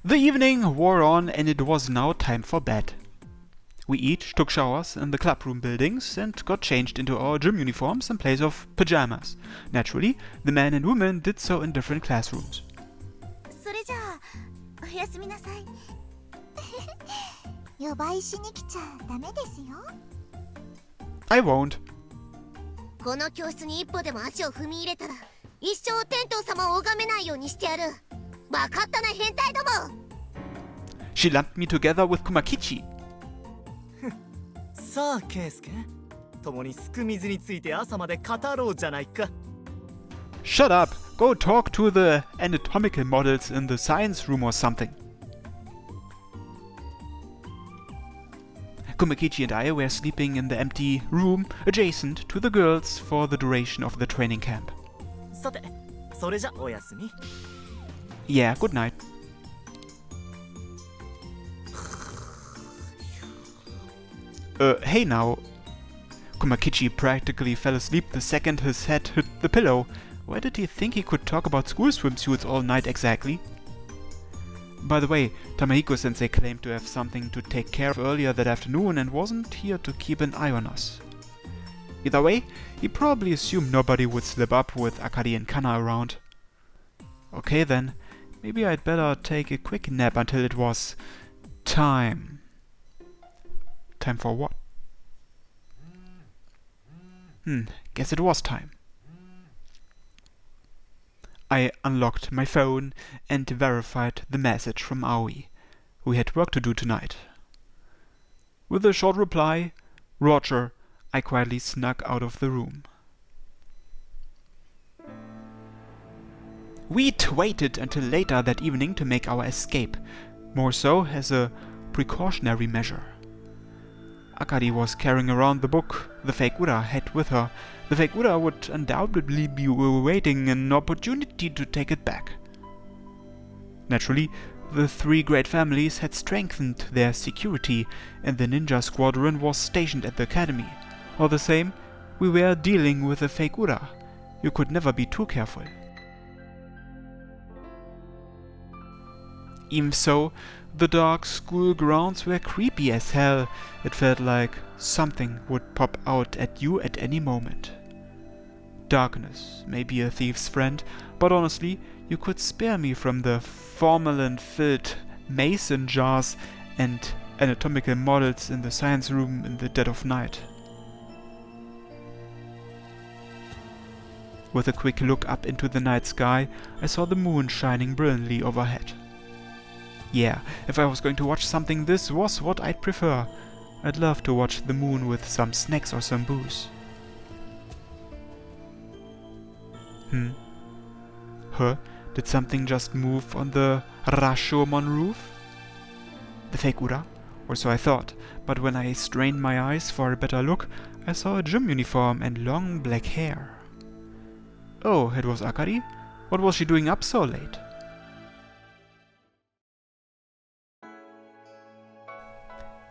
The evening wore on and it was now time for bed. We each took showers in the clubroom buildings and got changed into our gym uniforms in place of pajamas. Naturally, the men and women did so in different classrooms. それじゃあ、おやすみなさい。予売しに来ちゃダメですよ。I won't. この教室に一歩でも足を踏み入れたら、一生天道様を拝めないようにしてやる。わかったな、変態ども。She lumped me together with Kumakichi. さあ、ケイスケ。共にすく水について朝まで語ろうじゃないか。Shut up! Go talk to the anatomical models in the science room or something. Kumakichi and I were sleeping in the empty room adjacent to the girls for the duration of the training camp. さて、それじゃおやすみ。Yeah, good night. Hey now. Kumakichi practically fell asleep the second his head hit the pillow. Why did he think he could talk about school swimsuits all night exactly? By the way, Tamahiko-sensei claimed to have something to take care of earlier that afternoon and wasn't here to keep an eye on us. Either way, he probably assumed nobody would slip up with Akari and Kana around. Okay then, maybe I'd better take a quick nap until it was time. Time for what? Guess it was time. I unlocked my phone and verified the message from Aoi. We had work to do tonight. With a short reply, Roger, I quietly snuck out of the room. We'd waited until later that evening to make our escape, more so as a precautionary measure. Akari was carrying around the book the fake Ura had with her. The fake Ura would undoubtedly be awaiting an opportunity to take it back. Naturally, the three great families had strengthened their security, and the ninja squadron was stationed at the academy. All the same, we were dealing with a fake Ura. You could never be too careful. Even so, the dark school grounds were creepy as hell. It felt like something would pop out at you at any moment. Darkness may be a thief's friend, but honestly, you could spare me from the formalin-filled mason jars and anatomical models in the science room in the dead of night. With a quick look up into the night sky, I saw the moon shining brilliantly overhead. Yeah, if I was going to watch something, this was what I'd prefer. I'd love to watch the moon with some snacks or some booze. Huh? Did something just move on the Rashomon roof? The fake Ura? Or so I thought, but when I strained my eyes for a better look, I saw a gym uniform and long black hair. Oh, it was Akari? What was she doing up so late?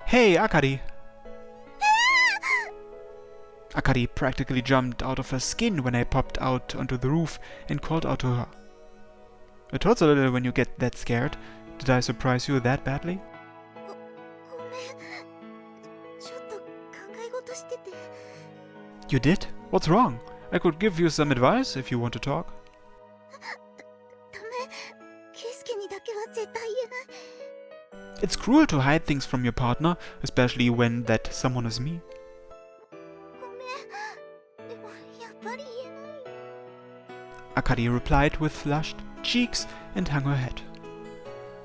Hey, Akari! Akari practically jumped out of her skin when I popped out onto the roof and called out to her. It hurts a little when you get that scared. Did I surprise you that badly? You did? What's wrong? I could give you some advice if you want to talk. It's cruel to hide things from your partner, especially when that someone is me. Akari replied with flushed cheeks and hung her head.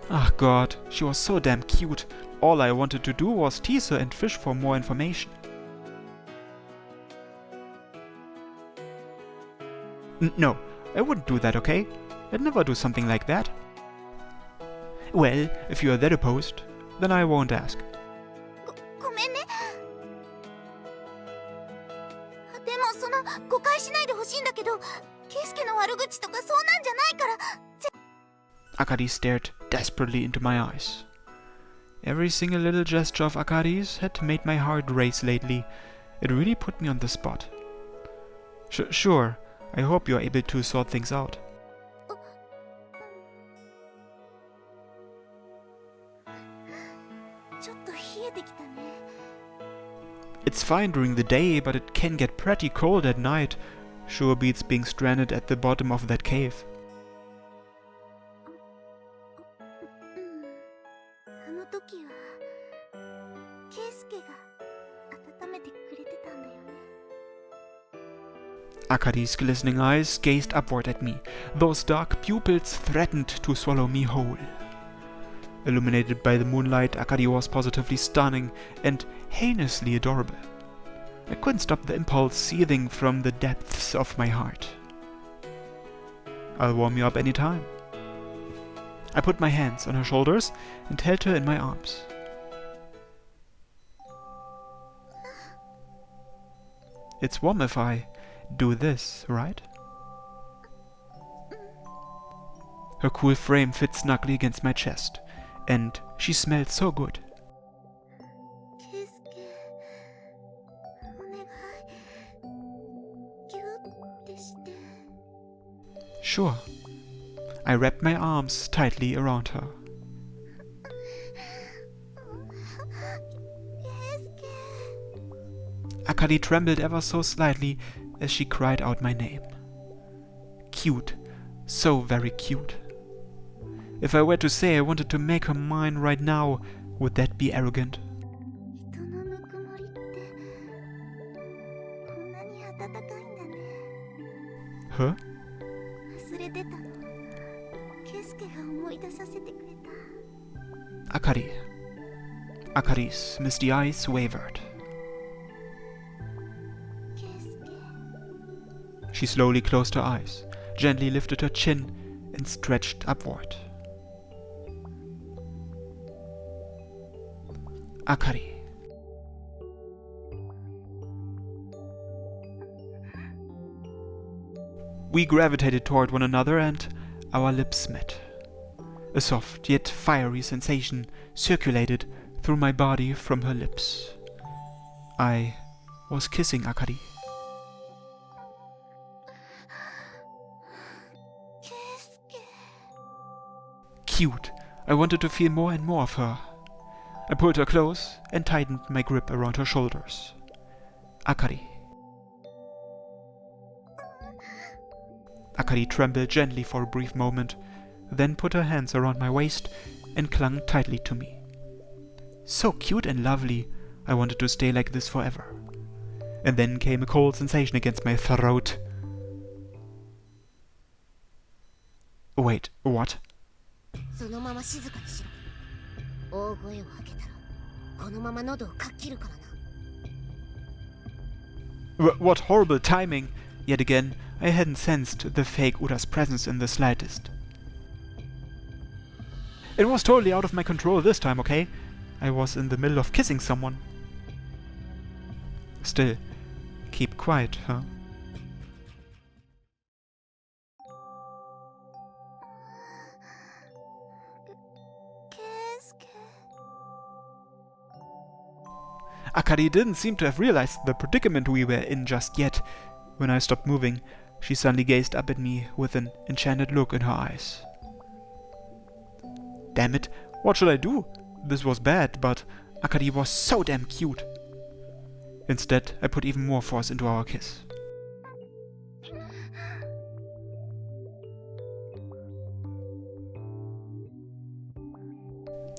Ah god, she was so damn cute. All I wanted to do was tease her and fish for more information. No, I wouldn't do that, okay? I'd never do something like that. Well, if you are that opposed, then I won't ask. ごめんね。でも誤解しないでほしいんだけど、ケイスケの悪口とかそうなんじゃないから。Akari stared desperately into my eyes. Every single little gesture of Akari's had made my heart race lately. It really put me on the spot. Sure, I hope you are able to sort things out. It's fine during the day, but it can get pretty cold at night. Sure beats being stranded at the bottom of that cave. あの時はケイスケが温めてくれてたんだよね。 Akari's glistening eyes gazed upward at me. Those dark pupils threatened to swallow me whole. Illuminated by the moonlight, Akari was positively stunning and heinously adorable. I couldn't stop the impulse seething from the depths of my heart. I'll warm you up any time. I put my hands on her shoulders and held her in my arms. It's warm if I do this, right? Her cool frame fit snugly against my chest, and she smelled so good. ケイスケ、お願い、ギュッてして。 Sure. I wrapped my arms tightly around her. ケイスケ。 Akari trembled ever so slightly as she cried out my name. Cute. So very cute. If I were to say I wanted to make her mine right now, would that be arrogant? 人のぬくもりってこんなに暖かいんだね。 Huh? 忘れてたの。ケイスケが思い出させてくれた。 Akari. Akari's misty eyes wavered. ケイスケ。 She slowly closed her eyes, gently lifted her chin, and stretched upward. Akari. We gravitated toward one another and our lips met. A soft yet fiery sensation circulated through my body from her lips. I was kissing Akari. ケイスケ。 Cute. I wanted to feel more and more of her. I pulled her close and tightened my grip around her shoulders. Akari. Akari trembled gently for a brief moment, then put her hands around my waist and clung tightly to me. So cute and lovely, I wanted to stay like this forever. And then came a cold sensation against my throat. Wait, what? そのまま静かにしろ。大声を上げたらこのまま喉をかっ切るからな。 What horrible timing! Yet again, I hadn't sensed the fake Ura's presence in the slightest. It was totally out of my control this time, okay? I was in the middle of kissing someone. Still, keep quiet, huh? ケイスケ。 Akari didn't seem to have realized the predicament we were in just yet. When I stopped moving, she suddenly gazed up at me with an enchanted look in her eyes. Damn it, what should I do? This was bad, but Akari was so damn cute. Instead, I put even more force into our kiss.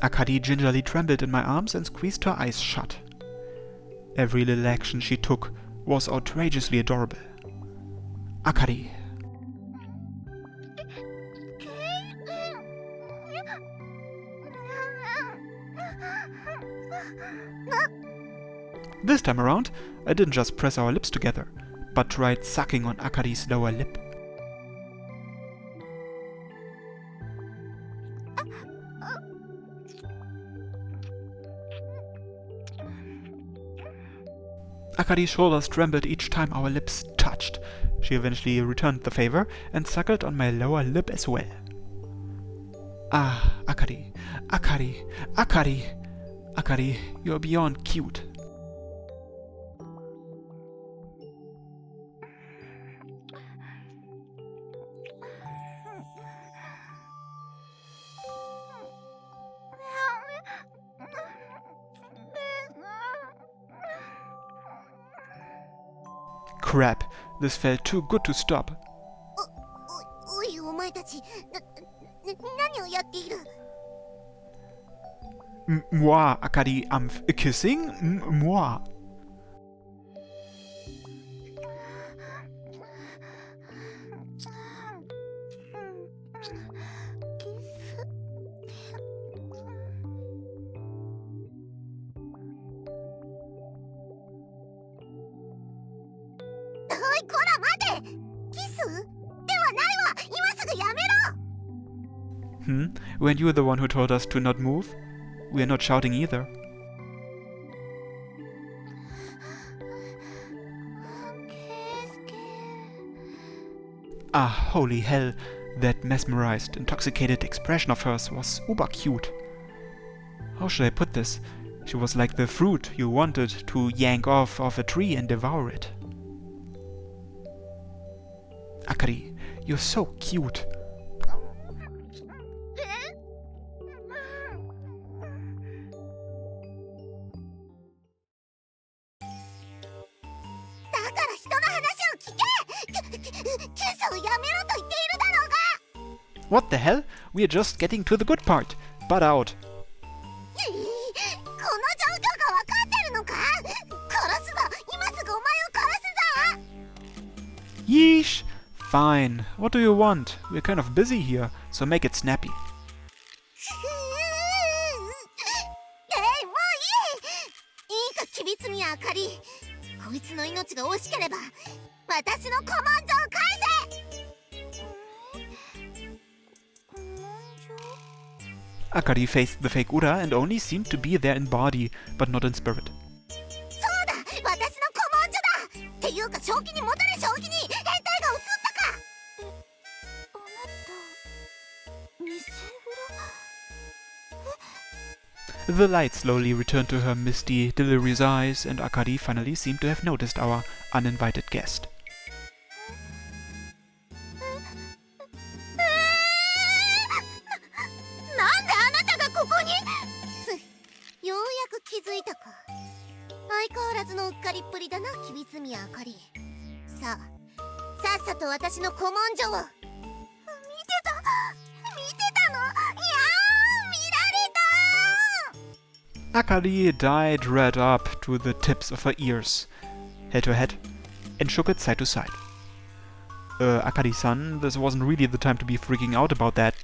Akari gingerly trembled in my arms and squeezed her eyes shut. Every little action she took was outrageously adorable. Akari. This time around, I didn't just press our lips together, but tried sucking on Akari's lower lip. Akari's shoulders trembled each time our lips touched. She eventually returned the favor and suckled on my lower lip as well. Ah, Akari, Akari, Akari, Akari, you're beyond cute. Crap, this felt too good to stop. おいお前たち何をやっている Moi, Akari, am kissing? Moi. Weren't you the one who told us to not move? We are not shouting either. Ah, holy hell, that mesmerized, intoxicated expression of hers was uber cute. How should I put this? She was like the fruit you wanted to yank off of a tree and devour it. Akari, you're so cute. What the hell? We are just getting to the good part. Butt out. Yeesh. Fine. What do you want? We're kind of busy here, so make it snappy. Akari faced the fake Ura and only seemed to be there in body, but not in spirit. The light slowly returned to her misty, delirious eyes, and Akari finally seemed to have noticed our uninvited guest. Akari dyed red up to the tips of her ears, held her head, and shook it side to side. Akari-san, this wasn't really the time to be freaking out about that.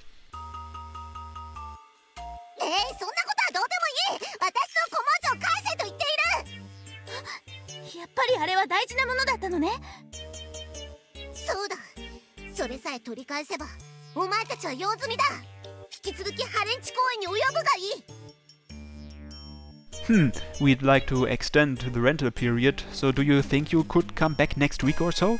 We'd like to extend the rental period, so do you think you could come back next week or so?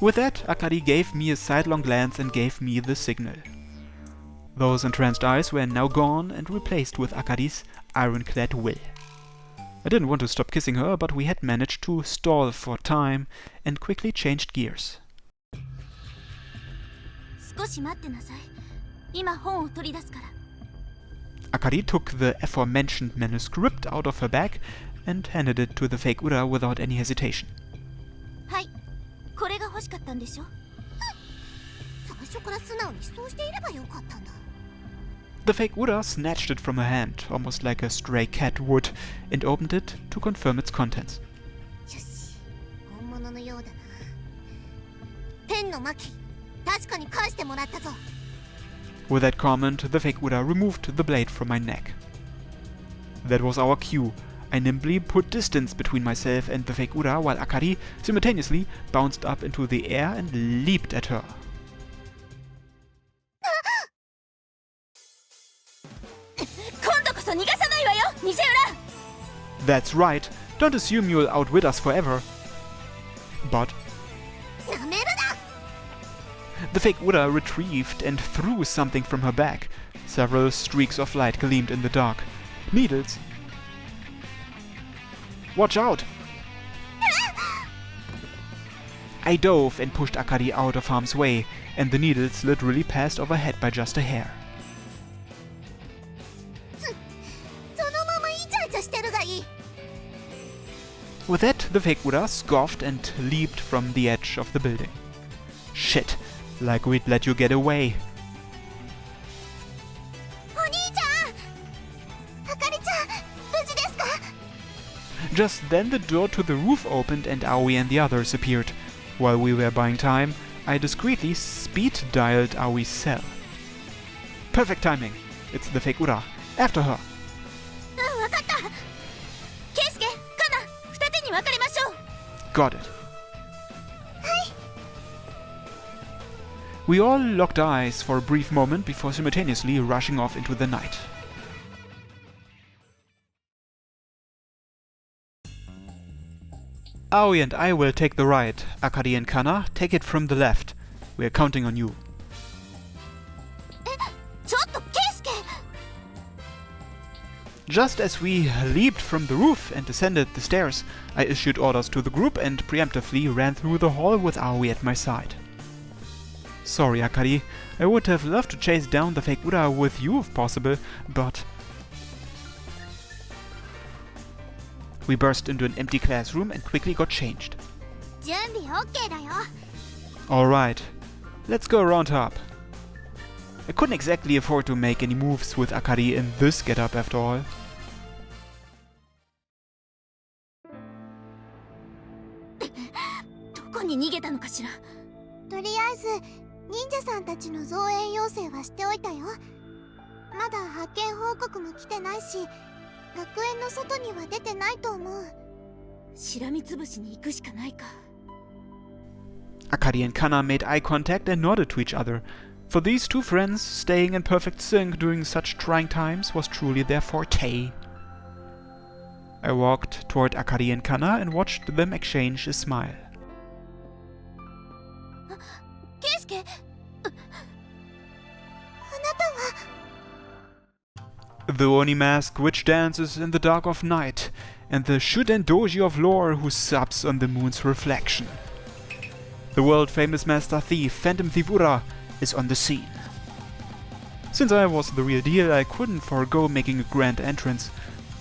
With that, Akari gave me a sidelong glance and gave me the signal. Those entranced eyes were now gone and replaced with Akari's ironclad will. I didn't want to stop kissing her, but we had managed to stall for time and quickly changed gears. Akari took the aforementioned manuscript out of her bag and handed it to the fake Ura without any hesitation. The fake Ura snatched it from her hand, almost like a stray cat would, and opened it to confirm its contents. With that comment, the fake Ura removed the blade from my neck. That was our cue. I nimbly put distance between myself and the fake Ura, while Akari simultaneously bounced up into the air and leaped at her. That's right. Don't assume you'll outwit us forever. But the fake Ura retrieved and threw something from her bag, Several streaks of light gleamed in the dark. Needles! Watch out! I dove and pushed Akari out of harm's way, and the needles literally passed overhead by just a hair. そのままイチャイチャしてるがいい。 With that, the fake Buddha scoffed and leaped from the edge of the building. Shit, like we'd let you get away. お兄ちゃん、あかりちゃん、無事ですか？ Just then the door to the roof opened and Aoi and the others appeared. While we were buying time, I discreetly speed dialed Aoi's cell. Perfect timing. It's the fake Ura. After her. わかった。ケイスケ、カナ、二手に分かれましょう。 Got it. We all locked eyes for a brief moment before simultaneously rushing off into the night. Aoi and I will take the right. Akari and Kana, take it from the left. We are counting on you. ちょっとケイスケ。 Just as we leaped from the roof and descended the stairs, I issued orders to the group and preemptively ran through the hall with Aoi at my side. Sorry, Akari. I would have loved to chase down the fake Buddha with you if possible, but... We burst into an empty classroom and quickly got changed. 準備 OK だよ。 Alright, let's go round up. I couldn't exactly afford to make any moves with Akari in this getup after all. どこに逃げたのかしら。とりあえず忍者さんたちの増援要請はしておいたよ。まだ発見報告も来てないし、学園の外には出てないと思う。しらみつぶしに行くしかないか。 Akari and Kana made eye contact and nodded to each other. For these two friends, staying in perfect sync during such trying times was truly their forte. I walked toward Akari and Kana and watched them exchange a smile. ケイスケ、あなたは。 The Oni mask which dances in the dark of night, and the Shuden Doji of lore who subs on the moon's reflection. The world-famous master thief, Phantom Thief Ura, is on the scene. Since I was the real deal, I couldn't forego making a grand entrance.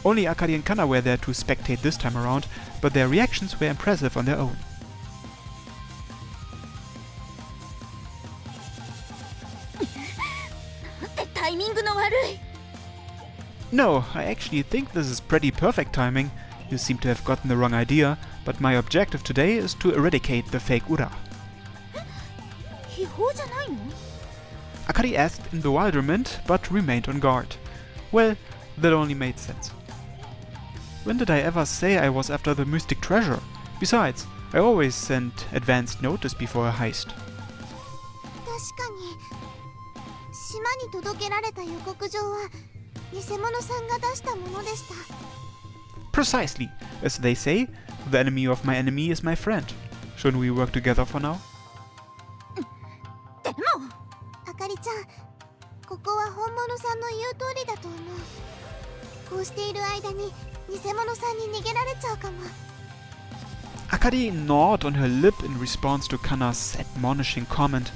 Only Akari and Kana were there to spectate this time around, but their reactions were impressive on their own. No, I actually think this is pretty perfect timing. You seem to have gotten the wrong idea, but my objective today is to eradicate the fake Ura. 秘宝じゃないの？ Akari asked in bewilderment, but remained on guard. Well, that only made sense. When did I ever say I was after the mystic treasure? Besides, I always sent advanced notice before a heist. 確かに島に届けられた予告状は偽物さんが出したものでした。 Precisely. As they say, the enemy of my enemy is my friend. Shouldn't we work together for now? でも、あかりちゃん、ここは本物さんの言う通りだと思う。こうしている間に偽物さんに逃げられちゃうかも。 Akari gnawed on her lip in response to Kana's admonishing comment.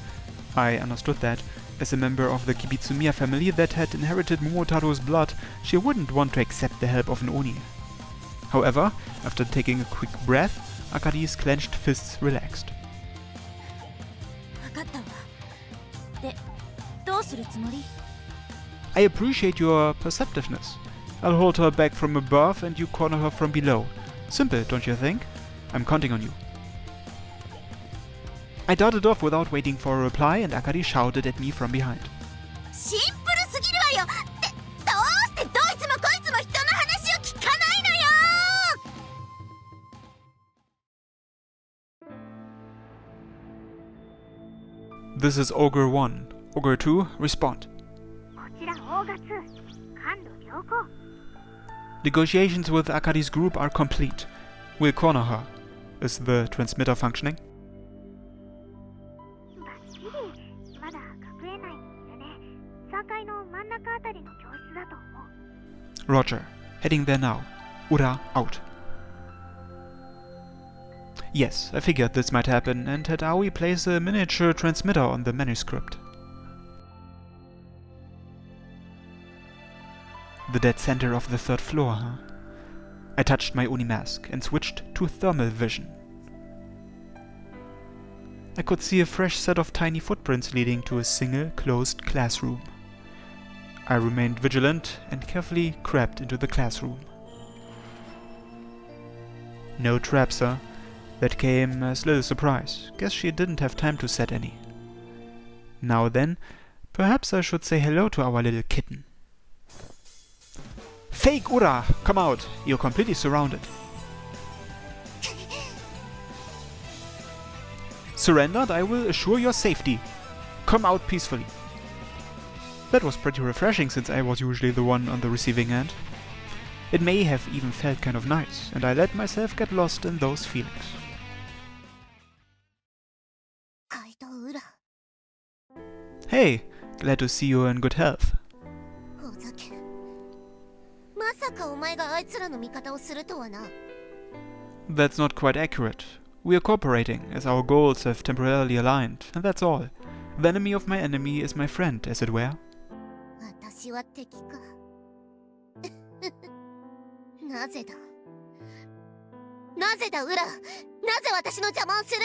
I understood that. As a member of the Kibitsumiya family that had inherited Momotaro's blood, she wouldn't want to accept the help of an Oni. However, after taking a quick breath, Akari's clenched fists relaxed. 分かったわ。で、どうするつもり？ I appreciate your perceptiveness. I'll hold her back from above and you corner her from below. Simple, don't you think? I'm counting on you. I darted off without waiting for a reply and Akari shouted at me from behind. シンプルすぎるわよ。ってどうしてどいつもこいつも人の話を聞かないのよ。 This is Ogre 1. Ogre 2, respond. こちらオーガ2、感度良好。 Negotiations with Akari's group are complete. We'll corner her. Is the transmitter functioning? バッチリ。まだ学園内でね。3階の真ん中あ Roger. Heading there now. Ura out. Yes, I figured this might happen and had Aoi place a miniature transmitter on the manuscript. The dead center of the 3rd floor, huh? I touched my Oni mask and switched to thermal vision. I could see a fresh set of tiny footprints leading to a single closed classroom. I remained vigilant and carefully crept into the classroom. No traps, huh? That came as little surprise. Guess she didn't have time to set any. Now then, perhaps I should say hello to our little kitten. Fake Ura! Come out! You're completely surrounded. Surrendered, I will assure your safety. Come out peacefully. That was pretty refreshing since I was usually the one on the receiving end. It may have even felt kind of nice, and I let myself get lost in those feelings. 怪盗ウラ Hey, glad to see you're in good health. ふざけまさかお前があいつらの味方をするとはな That's not quite accurate. We are cooperating, as our goals have temporarily aligned, and that's all. The enemy of my enemy is my friend, as it were. 私は敵かなぜだなぜだウラなぜ私の邪魔をする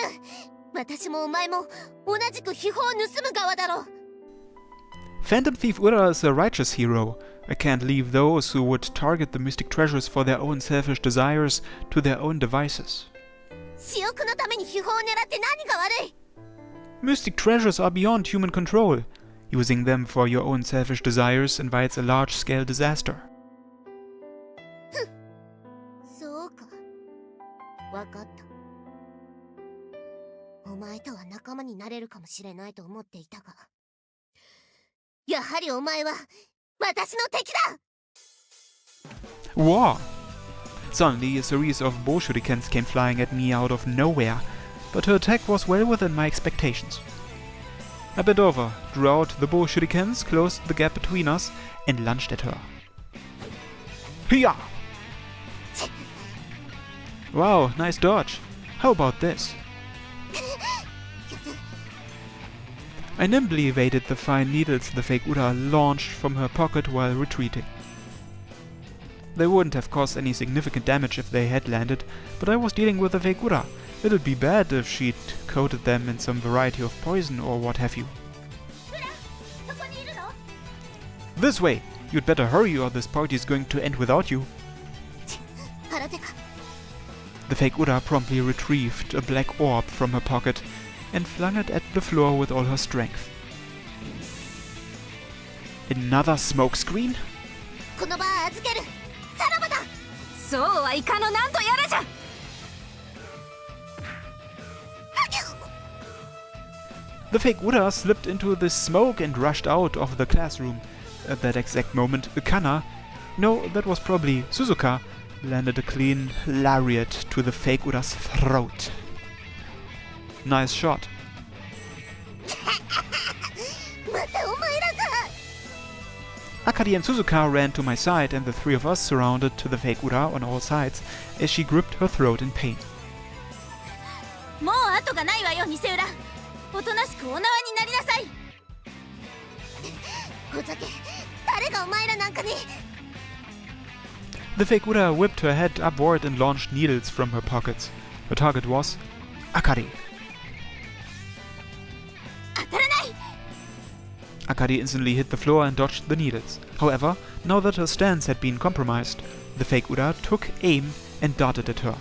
私もお前も同じく秘宝を盗む側だろ Phantom Thief Ura is a righteous hero. I can't leave those who would target the mystic treasures for their own selfish desires to their own devices. 私欲のために秘宝を狙って何が悪い Mystic treasures are beyond human control. Using them for your own selfish desires invites a large-scale disaster. そうかわかったお前とは仲間になれるかもしれないと思っていたがやはりお前は私の敵だ War! Suddenly, a series of bow shurikens came flying at me out of nowhere, but her attack was well within my expectations. I bent over, drew out the bow shurikens, closed the gap between us, and lunged at her. Hiya! Wow, nice dodge. How about this? I nimbly evaded the fine needles the fake Ura launched from her pocket while retreating. They wouldn't have caused any significant damage if they had landed, but I was dealing with a fake Ura. It'd be bad if she'd coated them in some variety of poison or what have you. This way! You'd better hurry or this party is going to end without you. The fake Ura promptly retrieved a black orb from her pocket and flung it at the floor with all her strength. Another smoke screen? この場は預けるさらばだそうはいかのなんとやらじゃ The fake Ura slipped into the smoke and rushed out of the classroom. At that exact moment, Kana, no, that was probably Suzuka, landed a clean lariat to the fake Ura's throat. Nice shot. またお前らか Akari and Suzuka ran to my side and the three of us surrounded to the fake Ura on all sides as she gripped her throat in pain. もう後がないわよ偽裏おとなしくお縄になりなさいふざけ誰がお前らなんかに The fake Ura whipped her head upward and launched needles from her pockets. Her target was Akari. 当たらない Akari instantly hit the floor and dodged the needles. However, now that her stance had been compromised, the fake Ura took aim and darted at her.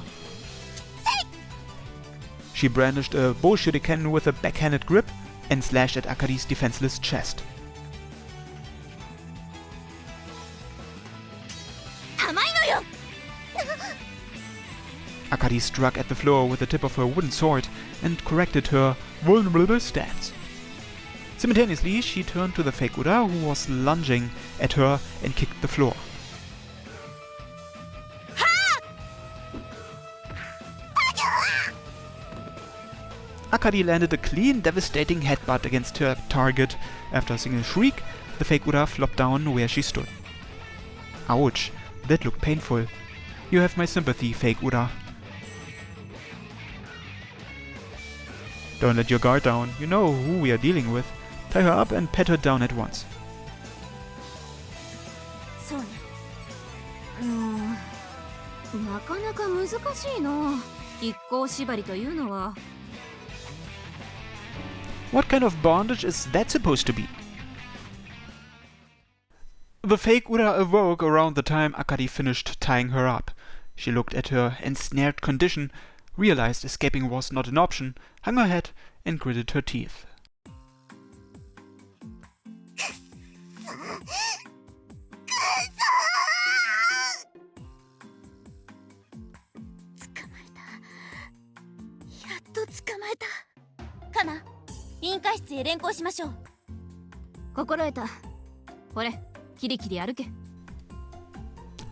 She brandished a bow shuriken with a backhanded grip and slashed at Akari's defenseless chest. 甘いのよ Akari struck at the floor with the tip of her wooden sword and corrected her vulnerable stance. Simultaneously, she turned to the fake Ura who was lunging at her and kicked the floor. Akari landed a clean, devastating headbutt against her target. After a single shriek, the fake Ura flopped down where she stood. Ouch, that looked painful. You have my sympathy, fake Ura. Don't let your guard down. You know who we are dealing with. Tie her up and pat her down at once. そうね。なかなか難しいな。一向縛りというのは。What kind of bondage is that supposed to be? The fake Ura awoke around the time Akari finished tying her up. She looked at her ensnared condition, realized escaping was not an option, hung her head, and gritted her teeth. Kana, 委員会室へ連行しましょう。心得た。ほれ、キリキリ歩け。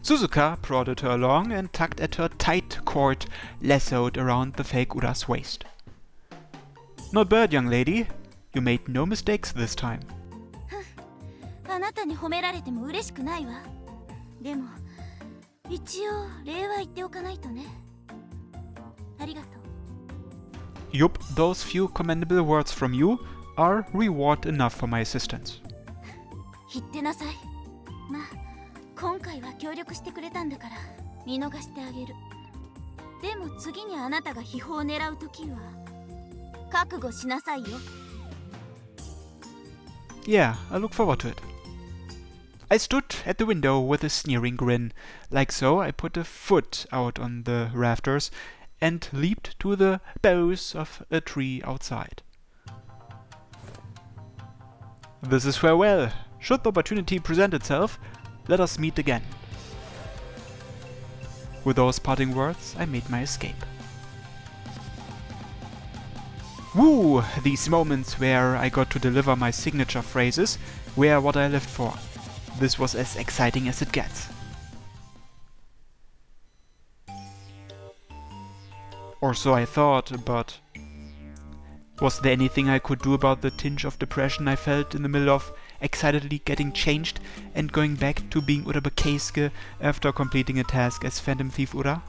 Suzuka prodded her along and tugged at her tight cord lassoed around the fake Ura's waist. Not bad, young lady. You made no mistakes this time. あなたに褒められても嬉しくないわ。でも、一応礼は言っておかないとね。ありがとう。Yup, those few commendable words from you are reward enough for my assistance. 言ってなさい。まあ、今回は協力してくれたんだから見逃してあげる。でも次にあなたが秘宝を狙うときは覚悟しなさいよ。Yeah, I look forward to it. I stood at the window with a sneering grin. Like so, I put a foot out on the rafters and leaped to the boughs of a tree outside. This is farewell. Should the opportunity present itself, let us meet again. With those parting words, I made my escape. Woo! These moments where I got to deliver my signature phrases were what I lived for. This was as exciting as it gets. Or so I thought, but was there anything I could do about the tinge of depression I felt in the middle of excitedly getting changed and going back to being Ura Keisuke after completing a task as Phantom Thief Ura?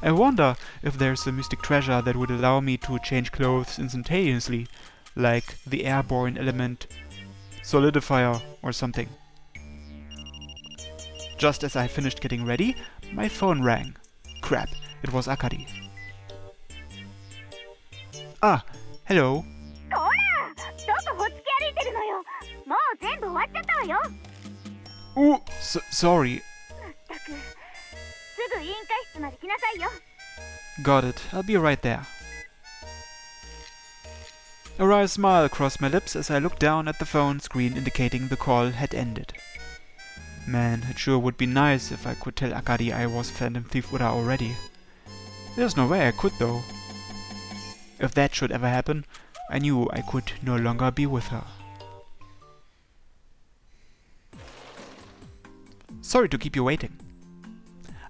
I wonder if there's a mystic treasure that would allow me to change clothes instantaneously, like the airborne element solidifier or something. Just as I finished getting ready, my phone rang. Crap, it was Akari. Ah, hello. こら、どこほっつき歩いてるのよ。もう全部終わっちゃったわよ。Ooh, sorry. まったく、すぐ委員会室まで来なさいよ。Got it, I'll be right there. A wry smile crossed my lips as I looked down at the phone screen indicating the call had ended. Man, it sure would be nice if I could tell Akari I was Phantom Thief Ura already. There's no way I could though. If that should ever happen, I knew I could no longer be with her. Sorry to keep you waiting.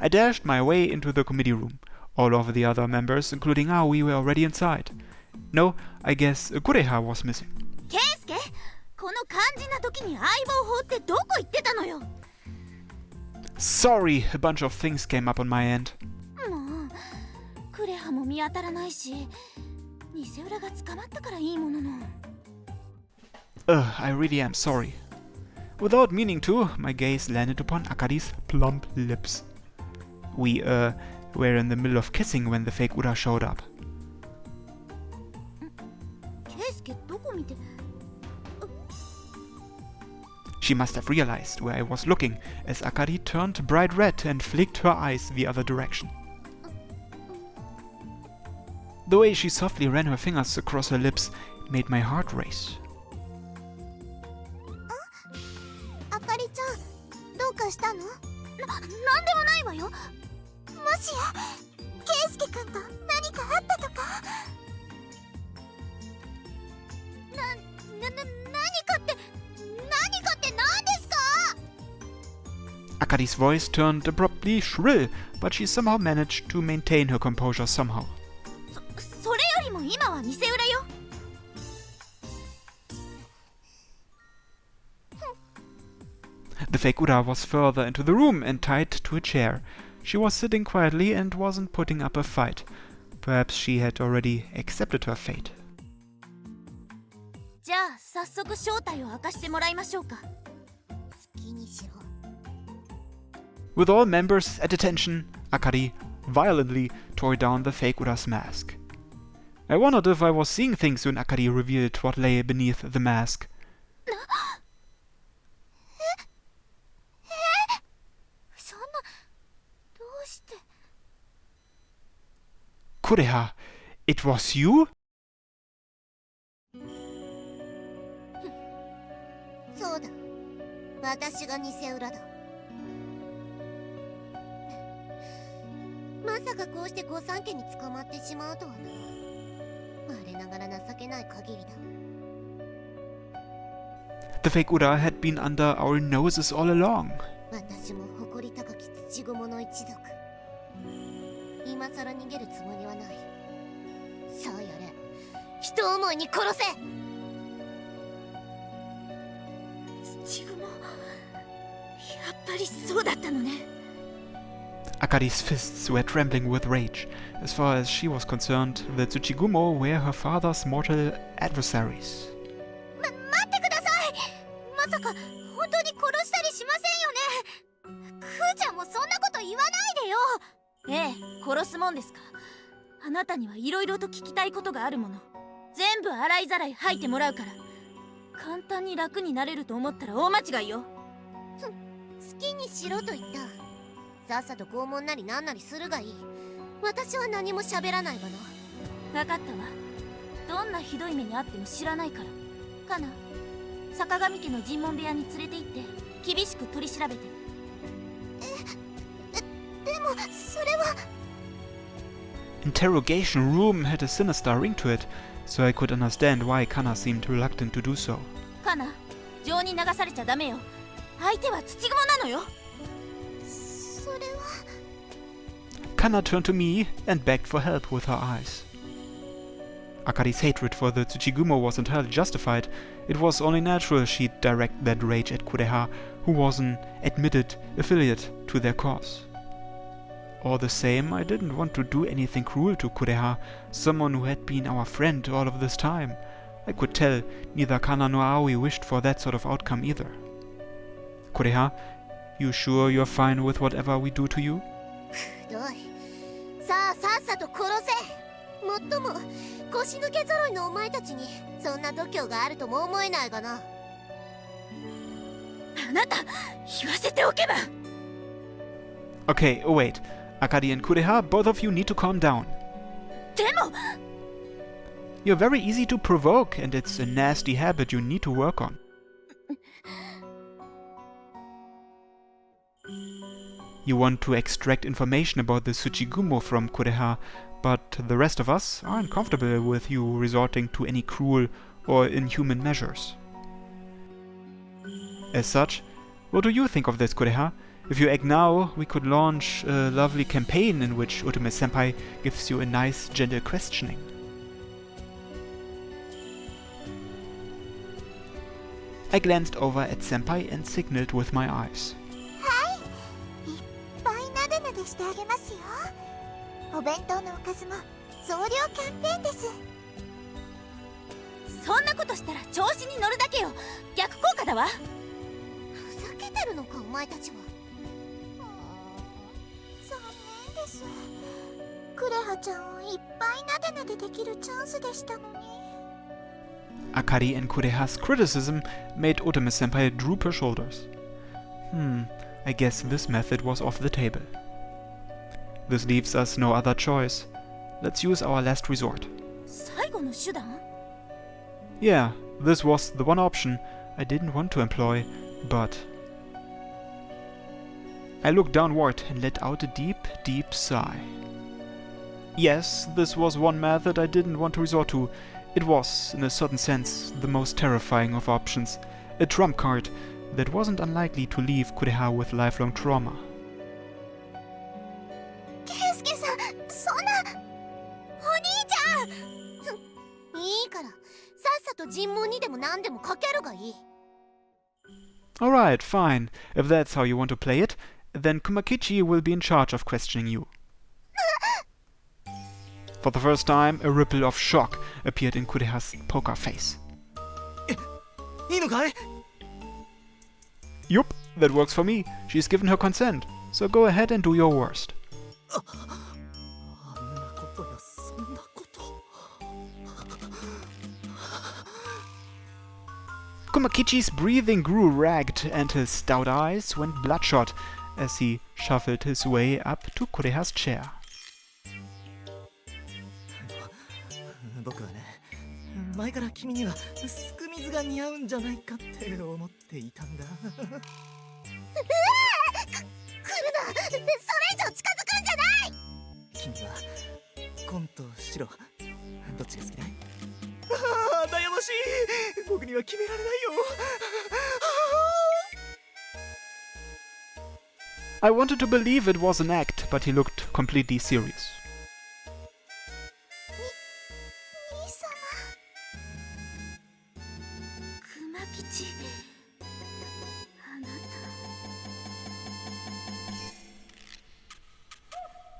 I dashed my way into the committee room. All of the other members, including Aoi, were already inside. No, I guess Kureha was missing. ケイスケ、この肝心な時に相棒法ってどこ行ってたのよ。Sorry, a bunch of things came up on my end. もう、クレハも見当たらないし、偽裏が捕まったからいいものの。I really am sorry. Without meaning to, my gaze landed upon Akari's plump lips. We, were in the middle of kissing when the fake Ura showed up. ケイスケ、どこ見て。 She must have realized where I was looking, as Akari turned bright red and flicked her eyes the other direction. The way she softly ran her fingers across her lips made my heart race. あかりちゃん、どうかしたの？なんでもないわよ。もしや、ケイスケ君と何かあったとか？何かって何ですかAkari's voice turned abruptly shrill, but she somehow managed to maintain her composure somehow. それよりも今は偽裏よ。The fake Ura was further into the room and tied to a chair. She was sitting quietly and wasn't putting up a fight. Perhaps she had already accepted her fate. じゃあ早速正体を明かしてもらいましょうか。好きにしろ。 With all members at attention, Akari violently tore down the fake Ura's mask. I wondered if I was seeing things when Akari revealed what lay beneath the mask. そんな、どうして。 Kureha, it was you? そうだ。私が偽裏だ。まさかこうして御三家に捕まってしまうとはな。我ながら情けない限りだ。The fake Ura had been under our noses all along. 私も誇り高き土蜘の一族。今さら逃げるつもりはない。さあやれ。人思いに殺せ。土蜘、やっぱりそうだったのね。 Akari's fists were trembling with rage. As far as she was concerned, the Tsuchigumo were her father's mortal adversaries. 待ってください。まさか本当に殺したりしませんよね。クーちゃんもそんなこと言わないでよ。ええ、殺すもんですか。あなたにはいろいろと聞きたいことがあるもの。全部洗いざらい吐いてもらうから。簡単に楽になれると思ったら大間違いよ。好きにしろと言った。さっさと拷問なりなんなりするがいい。私は何も喋らないわな。分かったわ。どんなひどい目にあっても知らないから。かな、坂上家の尋問部屋に連れて行って厳しく取り調べて。でもそれは。 Interrogation room had a sinister ring to it, so I could understand why Kana seemed reluctant to do so. かな、情に流されちゃダメよ。相手は土蜘なのよ。 それは。 Kana turned to me and begged for help with her eyes. Akari's hatred for the Tsuchigumo was entirely justified. It was only natural she'd direct that rage at Kureha, who was an admitted affiliate to their cause. All the same, I didn't want to do anything cruel to Kureha, someone who had been our friend all of this time. I could tell neither Kana nor Aoi wished for that sort of outcome either. Kureha, you sure you're fine with whatever we do to you? くどい。さあさっさと殺せ。もっとも腰抜け揃いのお前たちにそんな度胸があるとも思えないがな。あなた、言わせておけば。 Okay, oh wait. Akari and Kureha, both of you need to calm down. でも You're very easy to provoke, and it's a nasty habit you need to work on. You want to extract information about the Tsuchigumo from Kureha, but the rest of us aren't comfortable with you resorting to any cruel or inhuman measures. As such, what do you think of this, Kureha? If you act now, we could launch a lovely campaign in which Otome-senpai gives you a nice, gentle questioning. I glanced over at Senpai and signaled with my eyes. いっぱいなでなでしてあげますよ。お弁当のおかずも増量キャンペーンです。そんなことしたら調子に乗るだけよ。逆効果だわ。ふざけてるのかお前たちは。残念です。クレハちゃんをいっぱいなでなでできるチャンスでしたのに。Akari and Kureha's criticism made Otome-senpai droop her shoulders. I guess this method was off the table. This leaves us no other choice. Let's use our last resort. 最後の手段？ Yeah, this was the one option I didn't want to employ, but... I looked downward and let out a deep, deep sigh. Yes, this was one method I didn't want to resort to. It was, in a certain sense, the most terrifying of options. A trump card that wasn't unlikely to leave Kureha with lifelong trauma. ケイスケさん、そんな。お兄ちゃんいいからさっさと尋問にでも何でもかけるがいい。Alright, fine. If that's how you want to play it, then Kumakichi will be in charge of questioning you. For the first time, a ripple of shock appeared in Kureha's poker face. いいのかい? Yup, that works for me. She's given her consent. So go ahead and do your worst. あんなことやそんなこと Kumakichi's breathing grew ragged and his stout eyes went bloodshot as he shuffled his way up to Kureha's chair. 僕はね、前から君にはすく水が似合うんじゃないかって思っていたんだ。来るな、それ以上近づくんじゃない。君は紺と白、どっちが好きだい？ああ、悩ましい。僕には決められないよ。I wanted to believe it was an act, but he looked completely serious. 兄様。熊吉、あな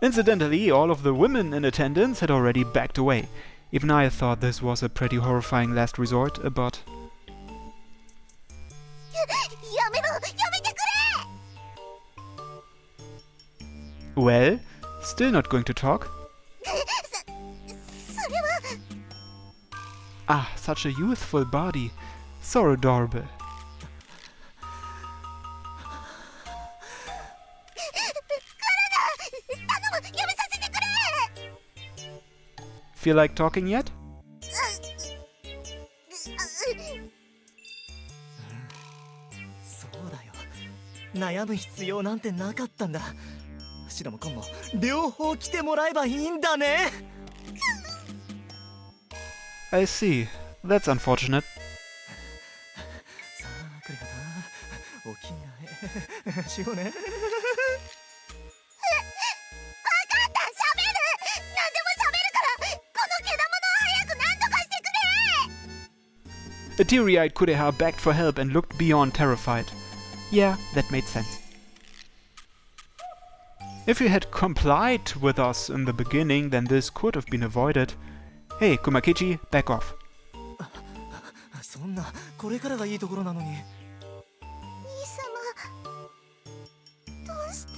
た。 Incidentally, all of the women in attendance had already backed away. Even I thought this was a pretty horrifying last resort, but... やめろ、やめてく Well, still not going to talk? れ。それは。 Ah, such a youthful body. So adorable. 頼む、やめさせてくれ。 Feel like talking yet? そうだよ。悩む必要なんてなかったんだ。白も紺も両方来てもらえばいいんだね。 I see. That's unfortunate. さあ、クレハタ、お着替えしようね。わかった、喋る。何でも喋るから、このけだものを早く何とかしてくれ。 A teary-eyed Kureha begged for help and looked beyond terrified. Yeah, that made sense. If you had complied with us in the beginning, then this could have been avoided. Hey, Kumakichi, back off. そんな、これからがいいところなのに。兄様。どうして。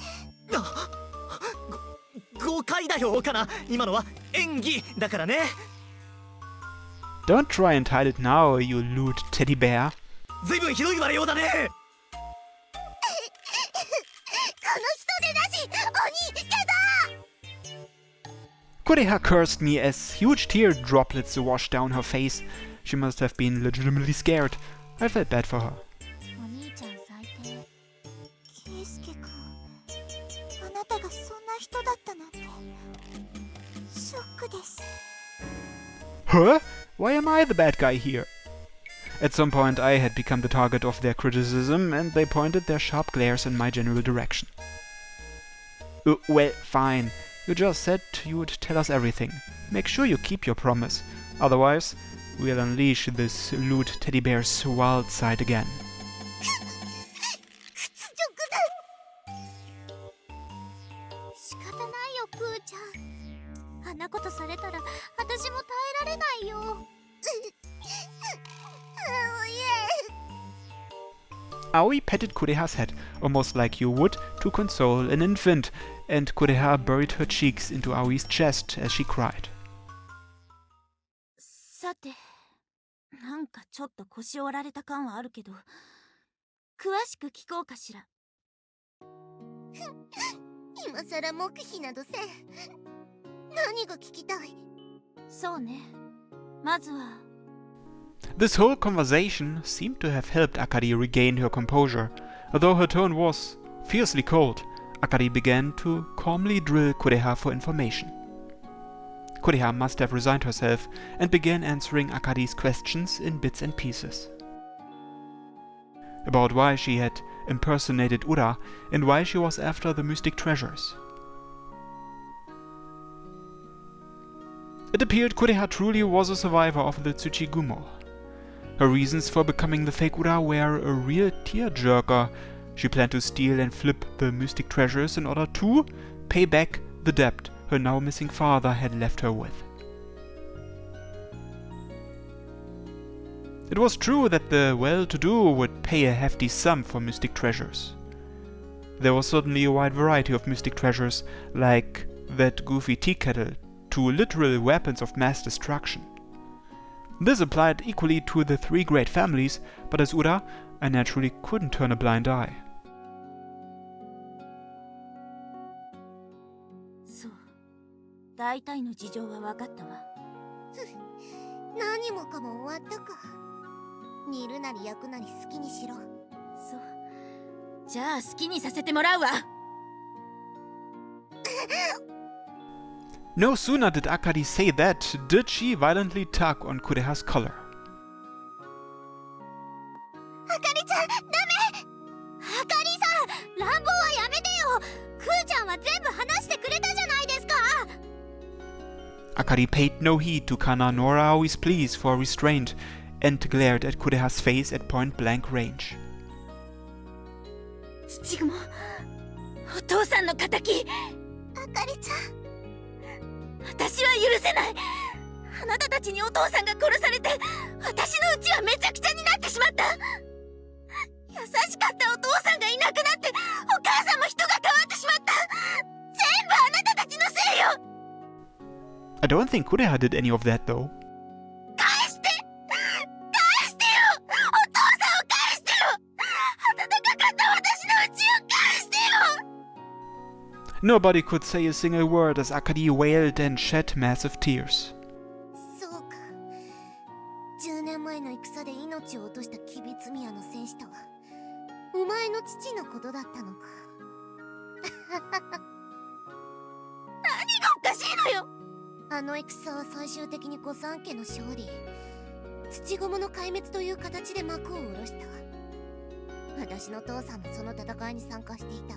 誤解だよ、岡名。今のは演技だからね。 Don't try and hide it now, you lewd teddy bear. ずいぶんひどい言われようだね。この人でなし、鬼けど。 Kureha cursed me as huge tear droplets washed down her face. She must have been legitimately scared. I felt bad for her. お兄ちゃん最低。ケイスケ君、あなたがそんな人だったなんてショックです。 Huh? Why am I the bad guy here? At some point I had become the target of their criticism and they pointed their sharp glares in my general direction. Well, fine. You just said you would tell us everything. Make sure you keep your promise. Otherwise, we'll unleash this lewd teddy bear's wild side again. 屈辱だ。仕方ないよ、プーちゃん。あんなことされたら私も耐えられないよ。Aoi patted Kureha's head, almost like you would to console an infant, and Kureha buried her cheeks into Aoi's chest as she cried. さて、なんかちょっと腰折られた感はあるけど、詳しく聞こうかしら。今さら黙秘などせん。何が聞きたい？そうね。まずは。 This whole conversation seemed to have helped Akari regain her composure. Although her tone was fiercely cold, Akari began to calmly drill Kureha for information. Kureha must have resigned herself and began answering Akari's questions in bits and pieces. About why she had impersonated Ura and why she was after the mystic treasures. It appeared Kureha truly was a survivor of the Tsuchigumo. Her reasons for becoming the fake Ura were a real tearjerker. She planned to steal and flip the mystic treasures in order to pay back the debt her now missing father had left her with. It was true that the well-to-do would pay a hefty sum for mystic treasures. There was certainly a wide variety of mystic treasures, like that goofy tea kettle, to literal weapons of mass destruction. This applied equally to the three great families, but as Ura, I naturally couldn't turn a blind eye. そう、大体の事情は分かったわ。何もかも終わったか。煮るなり焼くなり好きにしろ。そう。じゃあ好きにさせてもらうわ。No sooner did Akari say that, did she violently tug on Kureha's collar. あかりちゃん、ダメ。あかりさん、乱暴はやめてよ。クーちゃんは全部話してくれたじゃないですか。 Akari paid no heed to Kana nor Aoi's pleas for restraint and glared at Kureha's face at point-blank range. 父雲、お父さんの仇、あかりちゃん、私は許せない。あなたたちにお父さんが殺されて、私のうちはめちゃくちゃになってしまった。優しかったお父さんがいなくなって、お母さんも人が変わってしまった。全部あなたたちのせいよ。 I don't think Kureha did any of that though. 返してよ。お父さんを返してよ。温かかった私のうちを返してよ。 Nobody could say a single word as Akari wailed and shed massive tears. そうか。10年前の戦で命を落とした吉備津宮の戦士とはお前の父のことだったのか。何がおかしいのよ。あの戦は最終的に御三家の勝利、土蜘蛛の壊滅という形で幕を下ろした。私の父さんもその戦いに参加していた。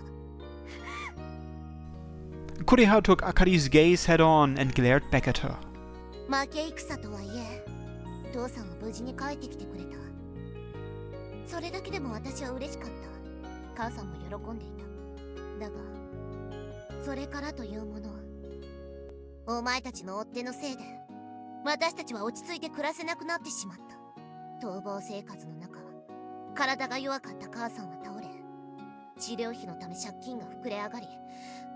Kureha took Akari's gaze head on and glared back at her. 負け戦とはいえ、父さんは無事に帰ってきてくれた。それだけでも私は嬉しかった。母さんも喜んでいた。だが、それからというもの、お前たちの追っ手のせいで、私たちは落ち着いて暮らせなくなってしまった。逃亡生活の中、体が弱かった母さんは倒れ、治療費のため借金が膨れ上がり、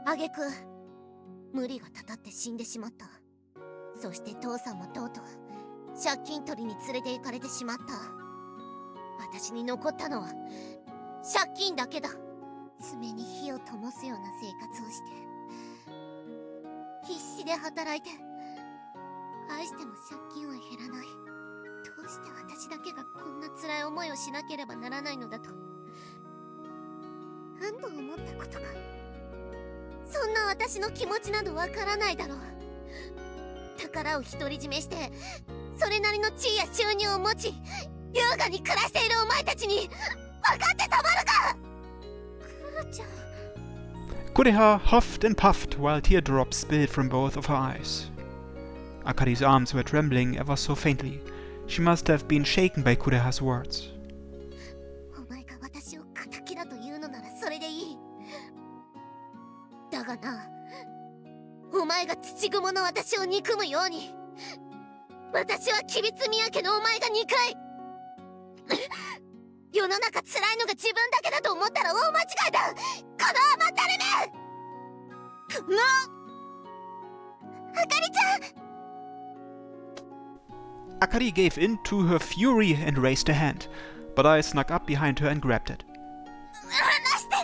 挙句無理がたたって死んでしまった。そして父さんもとうとう借金取りに連れて行かれてしまった。私に残ったのは借金だけだ。爪に火を灯すような生活をして、必死で働いて、返しても借金は減らない。どうして私だけがこんな辛い思いをしなければならないのだと何度思ったことか。そんな私の気持ちなどわからないだろう。宝を独り占めして、それなりの地位や収入を持ち、優雅に暮らしているお前たちに分かってたまるか。クーちゃん。 Kureha huffed and puffed while teardrops spilled from both of her eyes. Akari's arms were trembling ever so faintly. She must have been shaken by Kureha's words. お前が私を仇だというのならそれでいい。だがな、お前が土蜘蛛の私を憎むように、私は吉備津宮家のお前が憎い。世の中辛いのが自分だけだと思ったら大間違いだ。この甘ったれめ。このあかりちゃん。 Akari gave in to her fury and raised a hand, but I snuck up behind her and grabbed it. 話してよ。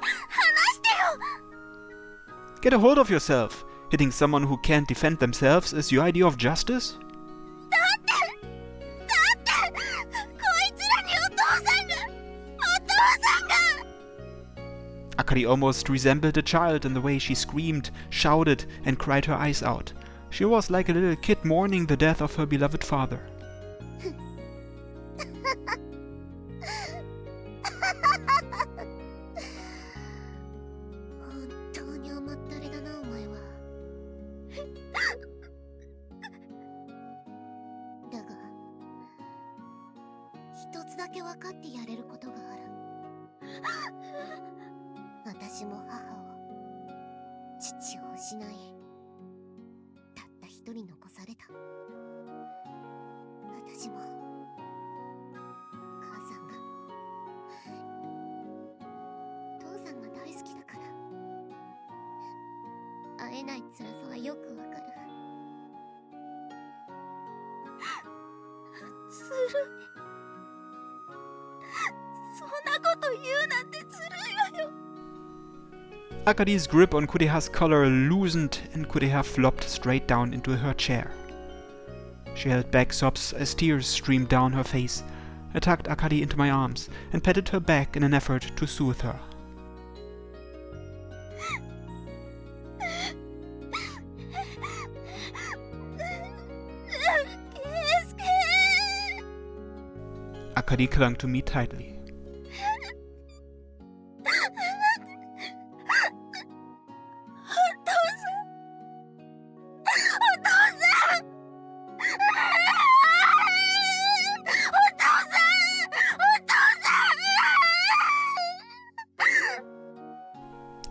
Get a hold of yourself! Hitting someone who can't defend themselves is your idea of justice? だってこいつらにお父さんが。 Akari almost resembled a child in the way she screamed, shouted, and cried her eyes out. She was like a little kid mourning the death of her beloved father. 本当に甘ったれだな、お前は。だが、一つだけ分かってやれることがある。私も母を、父を失い、たった一人残された。私も母さんが、父さんが大好きだから、会えない辛さはよくわかる。ずるい。そんなこと言うなんてずるいわよ。Akari's grip on Kureha's collar loosened and Kureha flopped straight down into her chair. She held back sobs as tears streamed down her face. I tucked Akari into my arms and patted her back in an effort to soothe her. Akari clung to me tightly.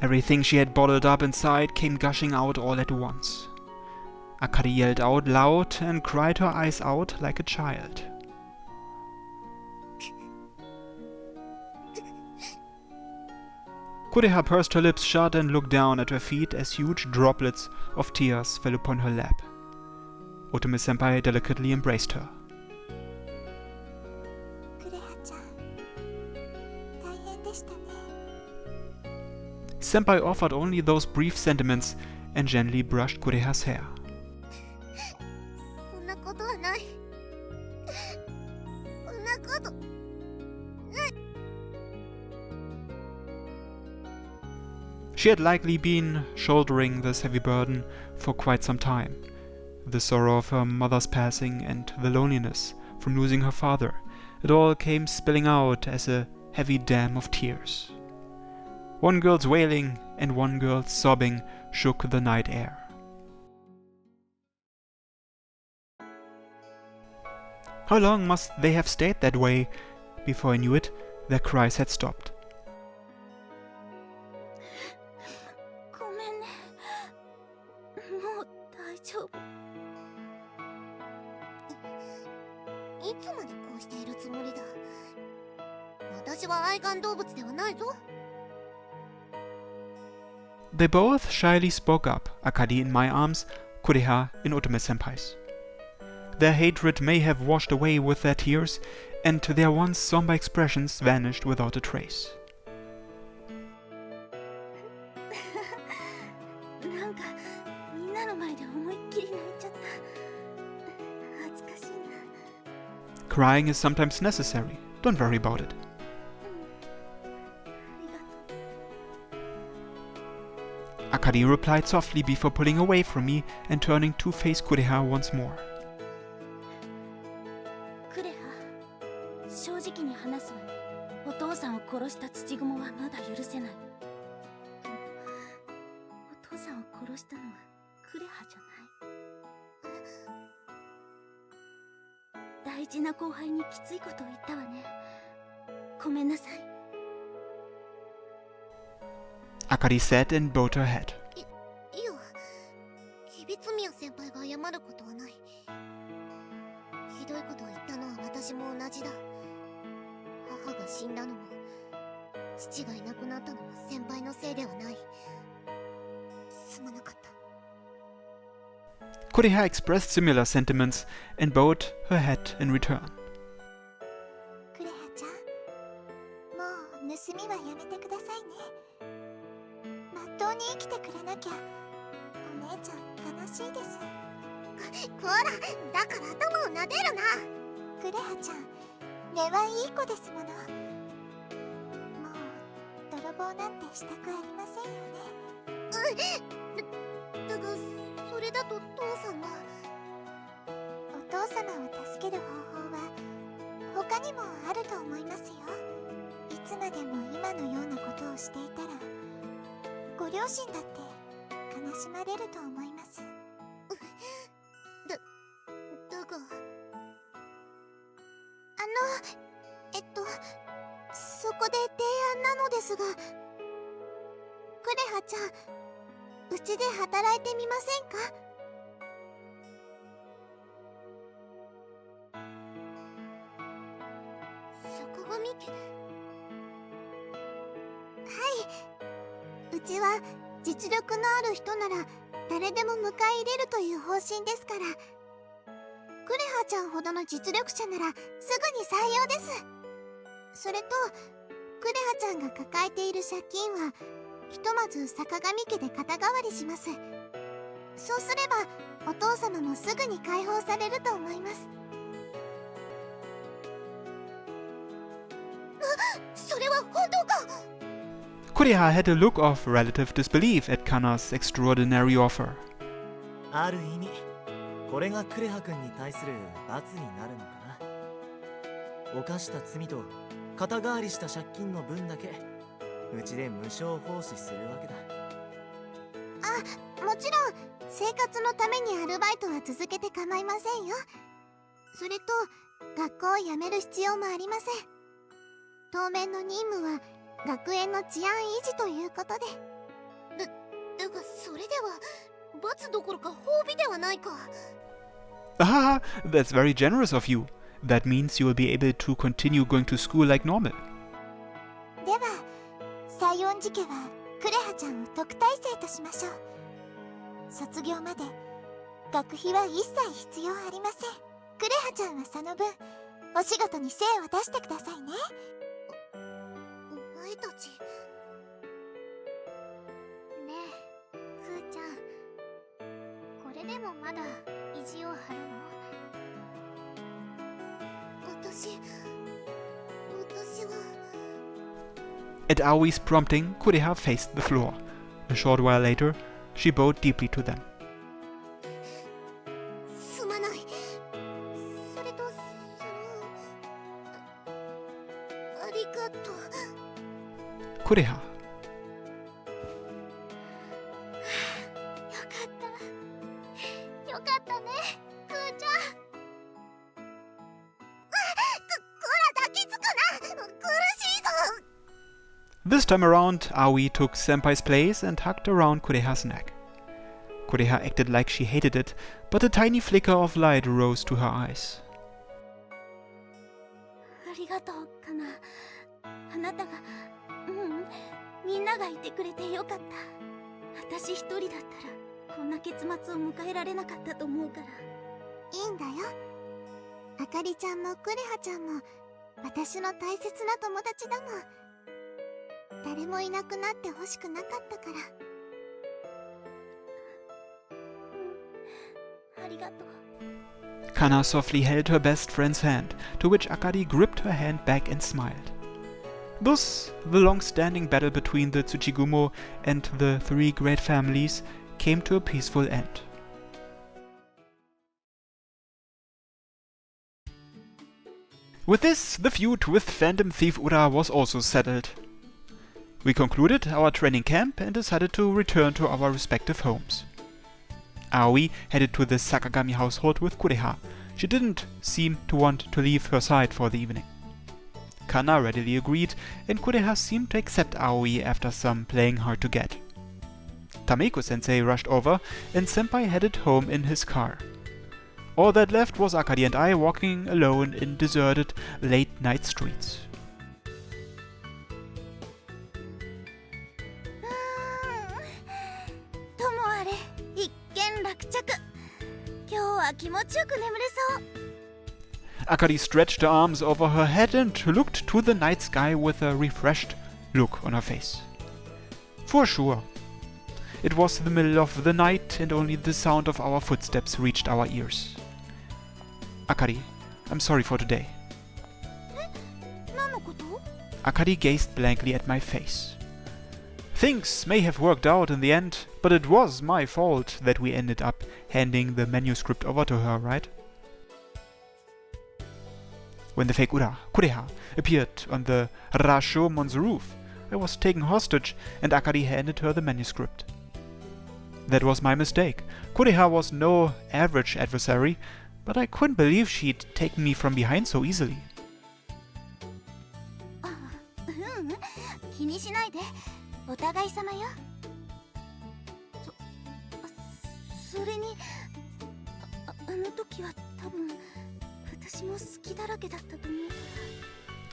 Everything she had bottled up inside came gushing out all at once. Akari yelled out loud and cried her eyes out like a child. Kureha pursed her lips shut and looked down at her feet as huge droplets of tears fell upon her lap. Otome-senpai delicately embraced her. クレハちゃん、大変でしたね。 Senpai offered only those brief sentiments and gently brushed Kureha's hair. そんなことはない。そんなことない。 She had likely been shouldering this heavy burden for quite some time. The sorrow of her mother's passing and the loneliness from losing her father, it all came spilling out as a heavy dam of tears. One girl's wailing and one girl's sobbing shook the night air. How long must they have stayed that way? Before I knew it, their cries had stopped. ごめんね。もう大丈夫。いつまでこうしているつもりだ。私は愛玩動物ではないぞ。 They both shyly spoke up, Akari in my arms, Kureha in Otome-senpai's. Their hatred may have washed away with their tears, and their once somber expressions vanished without a trace. なんかみんなの前で思いっきり泣いちゃった。恥ずかしいな。 Crying is sometimes necessary, don't worry about it. ありがとう。 Akari replied softly before pulling away from me and turning to face Kureha once more. クレハ、正直に話すわね。お父さんを殺した土蜘蛛はまだ許せない。でもお父さんを殺したのはクレハじゃない。大事な後輩にきついことを言ったわね。ごめんなさい。 Akari said and bowed her head. いや、吉備宮先輩が謝ることはない。ひどいことを言ったのは私も同じだ。母が死んだのも、父がいなくなったのも先輩のせいではない。すまなかった。 Kureha expressed similar sentiments and bowed her head in return. クレハちゃん、もう盗みはやめてくださいね。まっとうに生きてくれなきゃ、お姉ちゃん悲しいです。こら、だから頭を撫でるな。クレハちゃん、根はいい子ですもの。もう泥棒なんてしたくありませんよね。だが、それだと父さんが。お父様を助ける方法は他にもあると思いますよ。いつまでも今のようなことをしていたら、ご両親だって悲しまれると思います。だが。そこで提案なのですが、クレハちゃん、うちで働いてみませんか？坂上家で。うちは実力のある人なら誰でも迎え入れるという方針ですから、クレハちゃんほどの実力者ならすぐに採用です。それとクレハちゃんが抱えている借金はひとまず坂上家で肩代わりします。そうすればお父様もすぐに解放されると思います。それは本当か？ Kureha had a look of relative disbelief at Kana's extraordinary offer. ある意味これがクレハ君に対する罰になるのかな。犯した罪と肩代わりした借金の分だけうちで無償奉仕するわけだ。もちろん生活のためにアルバイトは続けて構いませんよ。それと学校を辞める必要もありません。当面の任務は学園の治安維持ということで。だがそれでは罰どころか褒美ではないか。Ah, that's very generous of you. That means you will be able to continue going to school like normal. では西園寺家はクレハちゃんを特待生としましょう。卒業まで学費は一切必要ありません。クレハちゃんはその分お仕事に精を出してくださいね。お前たち。ねえ、ふーちゃん、これでもまだ意地を張るの？私は。 At Aoi's prompting, Kureha faced the floor. A short while later, she bowed deeply to them. すまない。それとありがとう。 Kureha. よかったよかったね、ふーちゃん。こら抱きつくな、苦しいぞ。 This time around, Aoi took Senpai's place and hugged around Kureha's neck. Kureha acted like she hated it, but a tiny flicker of light rose to her eyes. ありがとうかな。あなたが、みんながいてくれてよかった。私一人だったらこんな結末を迎えられなかったと思うから。いいんだよ。あかりちゃんもクレハちゃんも私の大切な友達だもん。誰もいなくなってほしくなかったから。ありがとう。 Kana softly held her best friend's hand, to which Akari gripped her hand back and smiled. Thus, the long-standing battle between the Tsuchigumo and the three great families came to a peaceful end. With this, the feud with Phantom Thief Ura was also settled. We concluded our training camp and decided to return to our respective homes. Aoi headed to the Sakagami household with Kureha. She didn't seem to want to leave her side for the evening. Kana readily agreed, and Kureha seemed to accept Aoi after some playing hard to get. Tameko-sensei rushed over, and Senpai headed home in his car. All that left was Akari and I walking alone in deserted, late-night streets. ともあれ一件落着。今日は気持ちよく眠れそう。 Akari stretched her arms over her head and looked to the night sky with a refreshed look on her face. For sure. It was the middle of the night and only the sound of our footsteps reached our ears. Akari, I'm sorry for today. 何のこと？ Akari gazed blankly at my face. Things may have worked out in the end, but it was my fault that we ended up handing the manuscript over to her, right? When the fake Ura, Kureha, appeared on the Rashomon's roof, I was taken hostage and Akari handed her the manuscript. That was my mistake. Kureha was no average adversary, but I couldn't believe she'd taken me from behind so easily. 気にしないで。お互い様よ。それにあの時は多分私も好きだらけだったと思う。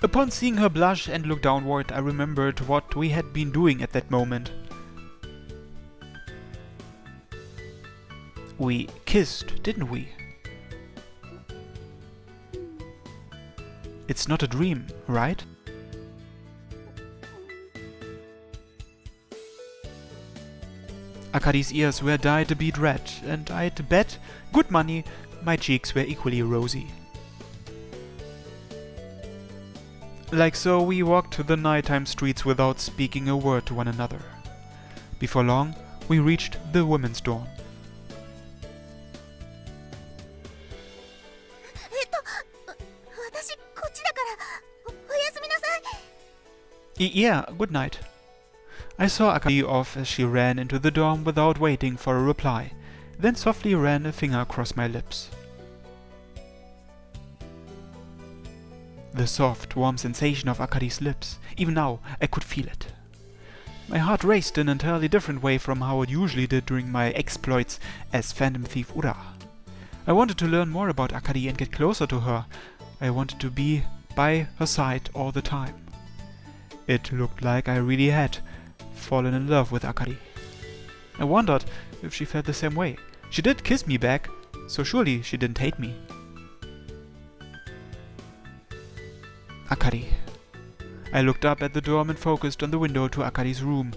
Upon seeing her blush and look downward, I remembered what we had been doing at that moment. We kissed, didn't we? It's not a dream, right? Akari's ears were dyed a bead red, and I'd bet good money my cheeks were equally rosy. Like so, we walked the nighttime streets without speaking a word to one another. Before long, we reached the women's dorm. Yeah, good night. I saw Akari off as she ran into the dorm without waiting for a reply, then softly ran a finger across my lips. The soft, warm sensation of Akari's lips, even now I could feel it. My heart raced in an entirely different way from how it usually did during my exploits as Phantom Thief Ura. I wanted to learn more about Akari and get closer to her. I wanted to be by her side all the time. It looked like I really had fallen in love with Akari. I wondered if she felt the same way. She did kiss me back, so surely she didn't hate me. Akari. I looked up at the dorm and focused on the window to Akari's room.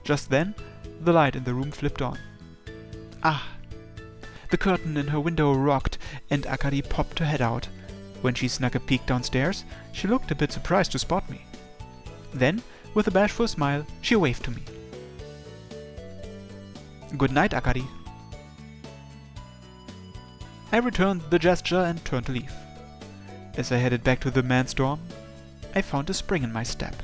Just then, the light in the room flipped on. Ah! The curtain in her window rocked and Akari popped her head out. When she snuck a peek downstairs, she looked a bit surprised to spot me. Then, with a bashful smile, she waved to me. Good night, Akari. I returned the gesture and turned to leave. As I headed back to the men's dorm, I found a spring in my step.